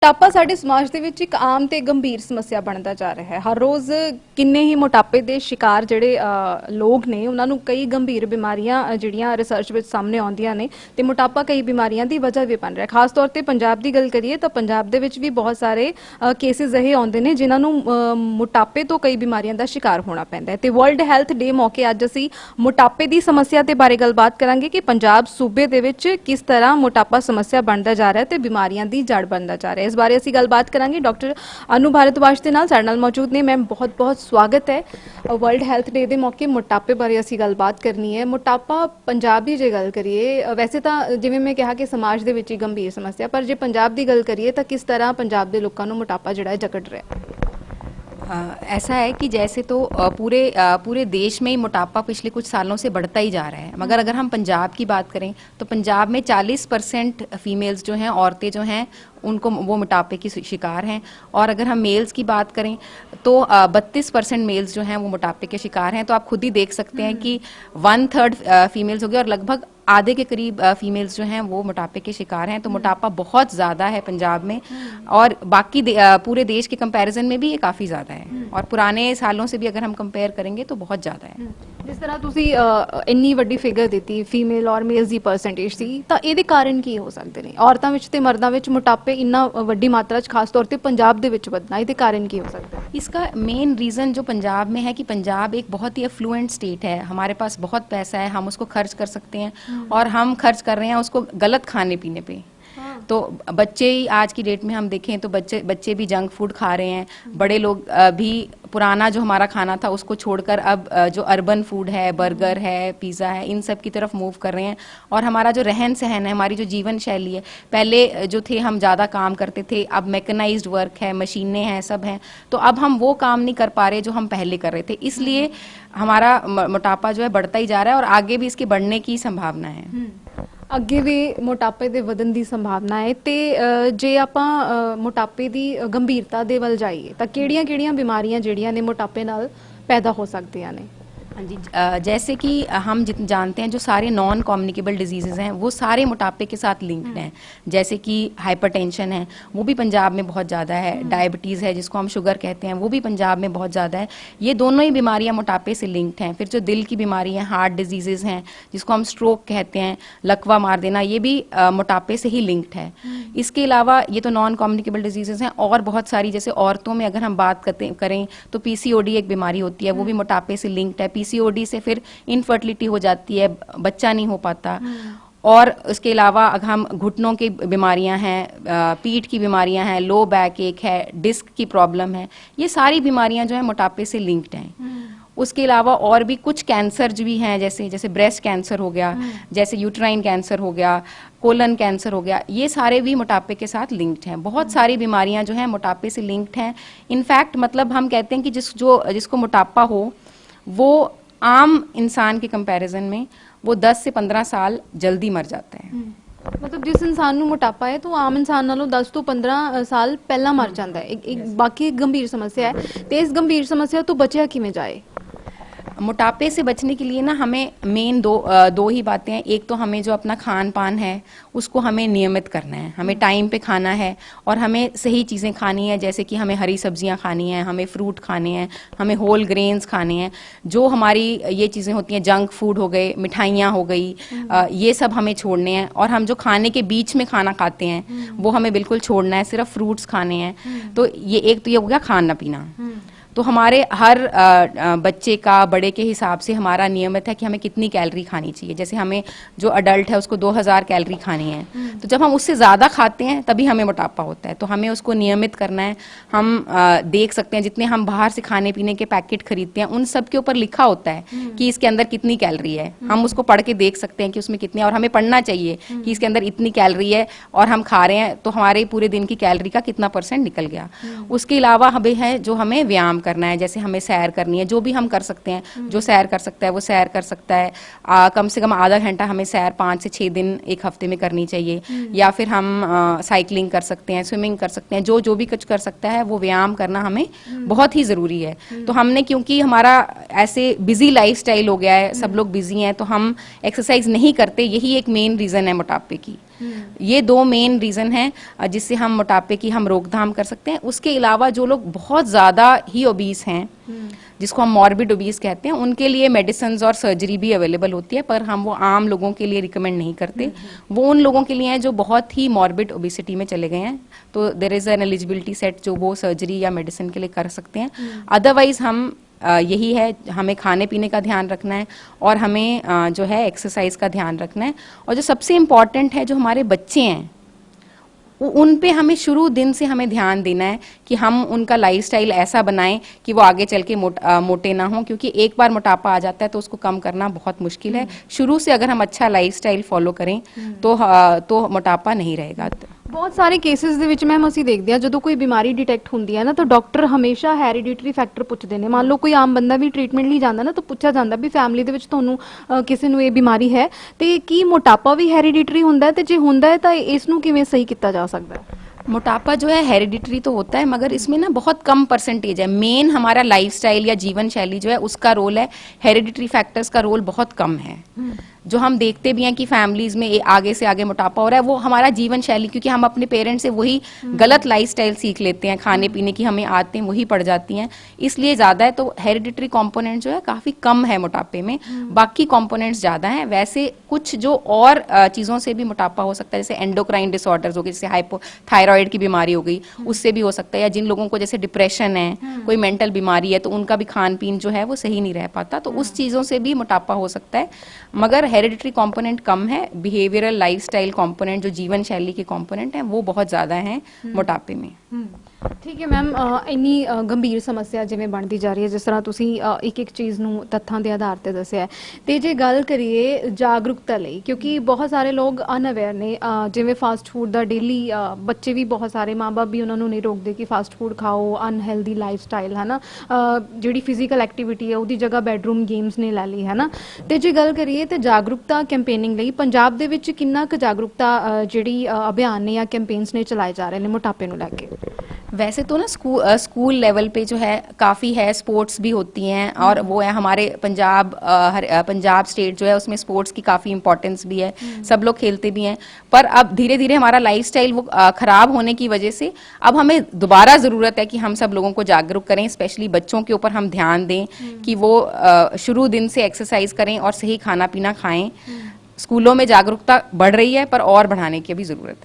ਮੋਟਾਪਾ ਸਾਡੇ ਸਮਾਜ ਦੇ ਵਿੱਚ ਇੱਕ ਆਮ ਤੇ ਗੰਭੀਰ ਸਮੱਸਿਆ ਬਣਦਾ ਜਾ ਰਿਹਾ ਹੈ। ਹਰ ਰੋਜ਼ ਕਿੰਨੇ ਹੀ ਮੋਟਾਪੇ ਦੇ ਸ਼ਿਕਾਰ ਜਿਹੜੇ ਲੋਕ ਨੇ ਉਹਨਾਂ ਨੂੰ ਕਈ ਗੰਭੀਰ ਬਿਮਾਰੀਆਂ ਜਿਹੜੀਆਂ ਰਿਸਰਚ ਵਿੱਚ ਸਾਹਮਣੇ ਆਉਂਦੀਆਂ ਨੇ ਤੇ ਮੋਟਾਪਾ ਕਈ ਬਿਮਾਰੀਆਂ ਦੀ ਵਜ੍ਹਾ ਵੀ ਬਣ ਰਿਹਾ। ਖਾਸ ਤੌਰ ਤੇ ਪੰਜਾਬ ਦੀ ਗੱਲ ਕਰੀਏ ਤਾਂ ਪੰਜਾਬ ਦੇ ਵਿੱਚ ਵੀ ਬਹੁਤ ਸਾਰੇ ਕੇਸਿਸ ਇਹ ਆਉਂਦੇ ਨੇ ਜਿਨ੍ਹਾਂ ਨੂੰ ਮੋਟਾਪੇ ਤੋਂ ਕਈ ਬਿਮਾਰੀਆਂ ਦਾ ਸ਼ਿਕਾਰ ਹੋਣਾ ਪੈਂਦਾ ਹੈ। ਤੇ ਵਰਲਡ ਹੈਲਥ ਡੇ ਮੌਕੇ ਅੱਜ ਅਸੀਂ ਮੋਟਾਪੇ ਦੀ ਸਮੱਸਿਆ ਦੇ ਬਾਰੇ ਗੱਲਬਾਤ ਕਰਾਂਗੇ ਕਿ ਪੰਜਾਬ ਸੂਬੇ ਦੇ ਵਿੱਚ ਕਿਸ ਤਰ੍ਹਾਂ ਮੋਟਾਪਾ ਸਮੱਸਿਆ ਬਣਦਾ ਜਾ ਰਿਹਾ ਹੈ ਤੇ ਬਿਮਾਰੀਆਂ ਦੀ ਜੜ ਬਣਦਾ ਜਾ ਰਿਹਾ ਹੈ। इस बारे ਅਸੀਂ ਗੱਲਬਾਤ ਕਰਾਂਗੇ। ਡਾਕਟਰ ਅਨੂ ਭਾਰਤਵਾਜ ਦੇ ਨਾਲ ਸਾਡੇ ਨਾਲ ਮੌਜੂਦ ਨੇ। ਮੈਮ ਬਹੁਤ ਬਹੁਤ ਸਵਾਗਤ ਹੈ। ਵਰਲਡ ਹੈਲਥ ਡੇ ਦੇ ਮੌਕੇ ਮੋਟਾਪੇ ਬਾਰੇ ਅਸੀਂ ਗੱਲਬਾਤ ਕਰਨੀ ਹੈ। ਮੋਟਾਪਾ ਪੰਜਾਬ ਦੀ ਜੇ ਗੱਲ ਕਰੀਏ ਵੈਸੇ ਤਾਂ ਜਿਵੇਂ ਮੈਂ ਕਿਹਾ ਕਿ ਸਮਾਜ ਦੇ ਵਿੱਚ ਹੀ ਗੰਭੀਰ ਸਮੱਸਿਆ, ਪਰ ਜੇ ਪੰਜਾਬ ਦੀ ਗੱਲ ਕਰੀਏ ਤਾਂ किस तरह पंजाब के लोगों को मोटापा जो है जकड़ रहा है? ऐसा है कि जैसे तो पूरे देश में ही मोटापा पिछले कुछ सालों से बढ़ता ही जा रहा है, मगर अगर हम पंजाब की बात करें तो पंजाब में 40% फीमेल्स जो हैं, औरतें जो हैं, उनको वो मोटापे की शिकार हैं। और अगर हम मेल्स की बात करें तो 32% मेल्स जो हैं वो मोटापे के शिकार हैं। तो आप खुद ही देख सकते हैं कि 1/3 फीमेल्स हो गए और लगभग आधे के करीब फीमेल्स जो हैं वो मोटापे के शिकार हैं। तो मोटापा बहुत ज़्यादा है पंजाब में और बाकी पूरे देश के कंपैरिजन में भी ये काफ़ी ज़्यादा है और पुराने सालों से भी अगर हम कंपेयर करेंगे तो बहुत ज़्यादा है। जिस तरह तुसी इन्नी वड्डी फिगर दी फीमेल और मेल्स की परसेंटेज सी तो ये कारण की हो सकते हैं? औरतों विच ते मर्दां विच मोटापे इन्ना वड्डी मात्रा च खास तौर पर पंजाब दे विच वधना ये कारण की हो सकता है? इसका मेन रीज़न जो पंजाब में है कि पंजाब एक बहुत ही एफ्लुएंट स्टेट है। हमारे पास बहुत पैसा है, हम उसको खर्च कर सकते हैं और हम खर्च कर रहे हैं उसको गलत खाने पीने पे। तो बच्चे ही आज की डेट में हम देखें तो बच्चे भी जंक फूड खा रहे हैं। बड़े लोग भी पुराना जो हमारा खाना था उसको छोड़कर अब जो अर्बन फूड है, बर्गर है, पिज़्ज़ा है, इन सब की तरफ मूव कर रहे हैं। और हमारा जो रहन सहन है, हमारी जो जीवन शैली है, पहले जो थे हम ज़्यादा काम करते थे, अब मैकेनाइज्ड वर्क है, मशीनें हैं, सब हैं, तो अब हम वो काम नहीं कर पा रहे जो हम पहले कर रहे थे। इसलिए हमारा मोटापा जो है बढ़ता ही जा रहा है और आगे भी इसके बढ़ने की संभावना है। ਅੱਗੇ ਵੀ ਮੋਟਾਪੇ ਦੇ ਵਧਣ ਦੀ ਸੰਭਾਵਨਾ ਹੈ ਤੇ ਜੇ ਆਪਾਂ ਮੋਟਾਪੇ ਦੀ ਗੰਭੀਰਤਾ ਦੇ ਵੱਲ ਜਾਈਏ ਤਾਂ ਕਿਹੜੀਆਂ-ਕਿਹੜੀਆਂ ਬਿਮਾਰੀਆਂ ਜਿਹੜੀਆਂ ਨੇ ਮੋਟਾਪੇ ਨਾਲ ਪੈਦਾ ਹੋ ਸਕਦੀਆਂ ਨੇ? हाँ जी, जैसे कि हम जानते हैं जो सारे नॉन कम्युनिकेबल डिजीज़ हैं वो सारे मोटापे के साथ लिंक्ड हैं। जैसे कि हाइपरटेंशन है वो भी पंजाब में बहुत ज़्यादा है, डायबिटीज़ है जिसको हम शुगर कहते हैं वो भी पंजाब में बहुत ज़्यादा है। ये दोनों ही बीमारियां मोटापे से लिंक्ड हैं। फिर जो दिल की बीमारी हैं, हार्ट डिजीज़ हैं जिसको हम स्ट्रोक कहते हैं, लकवा मार देना, ये भी मोटापे से ही लिंक्ड है। इसके अलावा ये तो नॉन कम्युनिकेबल डिजीज़ हैं और बहुत सारी, जैसे औरतों में अगर हम बात करें तो PCOD एक बीमारी होती है, वो भी मोटापे से लिंक्ड है। PCOD से फिर इनफर्टिलिटी हो जाती है, बच्चा नहीं हो पाता। और उसके अलावा अगर हम घुटनों की बीमारियां हैं, पीठ की बीमारियां हैं, लो बैक एक है, डिस्क की प्रॉब्लम है, ये सारी बीमारियां जो है मोटापे से लिंक्ड हैं। उसके अलावा और भी कुछ कैंसर भी हैं, जैसे ब्रेस्ट कैंसर हो गया, जैसे यूट्राइन कैंसर हो गया, कोलन कैंसर हो गया, ये सारे भी मोटापे के साथ लिंक्ड हैं। बहुत सारी बीमारियां जो हैं मोटापे से लिंक्ड हैं। इनफैक्ट मतलब हम कहते हैं कि जिसको मोटापा हो वो आम इंसान के कंपैरिजन में वो 10 से 15 साल जल्दी मर जाता है। मतलब जिस इंसान ਨੂੰ ਮੋਟਾਪਾ ਹੈ तो आम इंसान नालों 10 ਤੋਂ 15 साल पहला मर जाता है। एक बाकी गंभीर समस्या है तो इस गंभीर समस्या तो बचा किमें जाए? मोटापे से बचने के लिए ना हमें मेन दो ही बातें हैं। एक तो हमें जो अपना खान पान है उसको हमें नियमित करना है, हमें टाइम पे खाना है और हमें सही चीज़ें खानी है। जैसे कि हमें हरी सब्जियां खानी हैं, हमें फ्रूट खाने हैं, हमें होल ग्रेन्स खाने हैं। जो हमारी ये चीज़ें होती हैं, जंक फूड हो गए, मिठाइयाँ हो गई, ये सब हमें छोड़ने हैं। और हम जो खाने के बीच में खाना खाते हैं वो हमें बिल्कुल छोड़ना है, सिर्फ फ्रूट्स खाने हैं। तो ये हो गया खाना पीना। तो हमारे हर बच्चे का, बड़े के हिसाब से हमारा नियमित है कि हमें कितनी कैलोरी खानी चाहिए। जैसे हमें जो अडल्ट है उसको 2000 कैलोरी खानी है, तो जब हम उससे ज़्यादा खाते हैं तभी हमें मोटापा होता है। तो हमें उसको नियमित करना है। हम देख सकते हैं जितने हम बाहर से खाने पीने के पैकेट खरीदते हैं उन सब के ऊपर लिखा होता है कि इसके अंदर कितनी कैलोरी है। हम उसको पढ़ के देख सकते हैं कि उसमें कितनी, और हमें पढ़ना चाहिए कि इसके अंदर इतनी कैलोरी है और हम खा रहे हैं तो हमारे पूरे दिन की कैलोरी का कितना % निकल गया। उसके अलावा हमें है जो हमें व्यायाम करना है, जैसे हमें सैर करनी है, जो भी हम कर सकते हैं। जो सैर कर सकता है वो सैर कर सकता है। कम से कम आधा घंटा हमें सैर 5 से 6 दिन एक हफ्ते में करनी चाहिए। या फिर हम साइकिलिंग कर सकते हैं, स्विमिंग कर सकते हैं। जो भी कुछ कर सकता है वो व्यायाम करना हमें बहुत ही ज़रूरी है। तो हमने, क्योंकि हमारा ऐसे बिजी लाइफस्टाइल हो गया है, सब लोग बिजी हैं, तो हम एक्सरसाइज नहीं करते। यही एक मेन रीज़न है मोटापे की। ये 2 मेन रीजन हैं जिससे हम मोटापे की हम रोकथाम कर सकते हैं। उसके अलावा जो लोग बहुत ज़्यादा ही ओबीस हैं, जिसको हम मॉर्बिड ओबीस कहते हैं, उनके लिए मेडिसिन और सर्जरी भी अवेलेबल होती है, पर हम वो आम लोगों के लिए रिकमेंड नहीं करते। वो उन लोगों के लिए हैं जो बहुत ही मॉर्बिड ओबिसिटी में चले गए हैं, तो there is an eligibility set जो वो सर्जरी या मेडिसिन के लिए कर सकते हैं। अदरवाइज हम यही है, हमें खाने पीने का ध्यान रखना है और हमें जो है एक्सरसाइज का ध्यान रखना है। और जो सबसे इम्पॉर्टेंट है, जो हमारे बच्चे हैं उन पे हमें शुरू दिन से हमें ध्यान देना है कि हम उनका लाइफस्टाइल ऐसा बनाएं कि वो आगे चल के मोटे ना हों, क्योंकि एक बार मोटापा आ जाता है तो उसको कम करना बहुत मुश्किल है। शुरू से अगर हम अच्छा लाइफस्टाइल फॉलो करें तो मोटापा नहीं रहेगा। ਬਹੁਤ ਸਾਰੇ ਕੇਸਿਸ ਦੇ ਵਿੱਚ ਮੈਮ ਅਸੀਂ ਦੇਖਦੇ ਹਾਂ ਜਦੋਂ ਕੋਈ ਬਿਮਾਰੀ ਡਿਟੈਕਟ ਹੁੰਦੀ ਹੈ ਨਾ ਤਾਂ ਡਾਕਟਰ ਹਮੇਸ਼ਾ ਹੈਰੀਡਿਟਰੀ ਫੈਕਟਰ ਪੁੱਛਦੇ ਨੇ। ਮੰਨ ਲਓ ਕੋਈ ਆਮ ਬੰਦਾ ਵੀ ਟ੍ਰੀਟਮੈਂਟ ਲਈ ਜਾਂਦਾ ਨਾ ਤਾਂ ਪੁੱਛਿਆ ਜਾਂਦਾ ਵੀ ਫੈਮਿਲੀ ਦੇ ਵਿੱਚ ਤੁਹਾਨੂੰ ਕਿਸੇ ਨੂੰ ਇਹ ਬਿਮਾਰੀ ਹੈ ਤੇ ਕੀ ਮੋਟਾਪਾ ਵੀ ਹੈਰੀਡਿਟਰੀ ਹੁੰਦਾ ਹੈ, ਤੇ ਜੇ ਹੁੰਦਾ ਹੈ ਤਾਂ ਇਸ ਨੂੰ ਕਿਵੇਂ ਸਹੀ ਕੀਤਾ ਜਾ ਸਕਦਾ ਹੈ? मोटापा जो है हेरिडिटरी तो होता है, मगर इसमें ना बहुत कम परसेंटेज है। मेन हमारा लाइफस्टाइल या जीवन शैली जो है उसका रोल है, हेरिडिटरी फैक्टर्स का रोल बहुत कम है। जो हम देखते भी हैं कि फैमिलीज में आगे से आगे मोटापा हो रहा है, वो हमारा जीवन शैली, क्योंकि हम अपने पेरेंट्स से वही गलत लाइफस्टाइल सीख लेते हैं, खाने पीने की हमें आदतें वही पड़ जाती हैं, इसलिए ज़्यादा है। तो हेरिडिटरी कंपोनेंट जो है काफ़ी कम है मोटापे में, बाकी कंपोनेंट्स ज़्यादा हैं। वैसे कुछ जो और चीज़ों से भी मोटापा हो सकता है, जैसे एंडोक्राइन डिसऑर्डर्स हो गए, जैसे हाइपोथायराइड की बीमारी हो गई, उससे भी हो सकता है, या जिन लोगों को जैसे डिप्रेशन है, कोई मेंटल बीमारी है, तो उनका भी खान पीन जो है वो सही नहीं रह पाता, तो उस चीज़ों से भी मोटापा हो सकता है। मगर हेरिडिटरी कंपोनेंट कम है, बिहेवियरल लाइफस्टाइल कंपोनेंट जो जीवन शैली के कंपोनेंट हैं वो बहुत ज़्यादा हैं मोटापे में। ਠੀਕ ਹੈ ਮੈਮ, ਇੰਨੀ ਗੰਭੀਰ ਸਮੱਸਿਆ ਜਿਵੇਂ ਬਣਦੀ ਜਾ ਰਹੀ ਹੈ, ਜਿਸ ਤਰ੍ਹਾਂ ਤੁਸੀਂ ਇੱਕ ਇੱਕ ਚੀਜ਼ ਨੂੰ ਤੱਥਾਂ ਦੇ ਆਧਾਰ ਤੇ ਦੱਸਿਆ, ਤੇ ਜੇ ਗੱਲ ਕਰੀਏ ਜਾਗਰੂਕਤਾ ਲਈ, ਕਿਉਂਕਿ ਬਹੁਤ ਸਾਰੇ ਲੋਕ ਅਨਅਵੇਅਰ ਨੇ, ਜਿਵੇਂ ਫਾਸਟ ਫੂਡ ਦਾ ਡੇਲੀ ਬੱਚੇ ਵੀ ਬਹੁਤ ਸਾਰੇ ਮਾਂ-ਬਾਪ ਵੀ ਉਹਨਾਂ ਨੂੰ ਨਹੀਂ ਰੋਕਦੇ ਕਿ ਫਾਸਟ ਫੂਡ ਖਾਓ, ਅਨਹੈਲਦੀ ਲਾਈਫ ਸਟਾਈਲ ਹੈ ਨਾ, ਜਿਹੜੀ ਫਿਜ਼ੀਕਲ ਐਕਟੀਵਿਟੀ ਹੈ ਉਹਦੀ ਜਗ੍ਹਾ ਬੈਡਰੂਮ ਗੇਮਸ ਨੇ ਲੈ ਲਈ ਹੈ ਨਾ। ਤੇ ਜੇ ਗੱਲ ਕਰੀਏ ਤੇ ਜਾਗਰੂਕਤਾ ਕੈਂਪੇਨਿੰਗ ਲਈ ਪੰਜਾਬ ਦੇ ਵਿੱਚ ਕਿੰਨਾ ਕੁ ਜਾਗਰੂਕਤਾ ਜਿਹੜੀ ਅਭਿਆਨ ਨੇ ਜਾਂ ਕੈਂਪੇਨਸ ਨੇ चलाए जा रहे हैं मोटापे को लेके? वैसे तो ना स्कूल लेवल पे जो है काफ़ी है, स्पोर्ट्स भी होती हैं, और वो है हमारे पंजाब स्टेट जो है उसमें स्पोर्ट्स की काफ़ी इंपॉर्टेंस भी है, सब लोग खेलते भी हैं। पर अब धीरे धीरे हमारा लाइफस्टाइल वो ख़राब होने की वजह से अब हमें दोबारा ज़रूरत है कि हम सब लोगों को जागरूक करें, स्पेशली बच्चों के ऊपर हम ध्यान दें कि वो शुरू दिन से एक्सरसाइज करें और सही खाना पीना खाएं। स्कूलों में जागरूकता बढ़ रही है, पर और बढ़ाने की भी ज़रूरत है।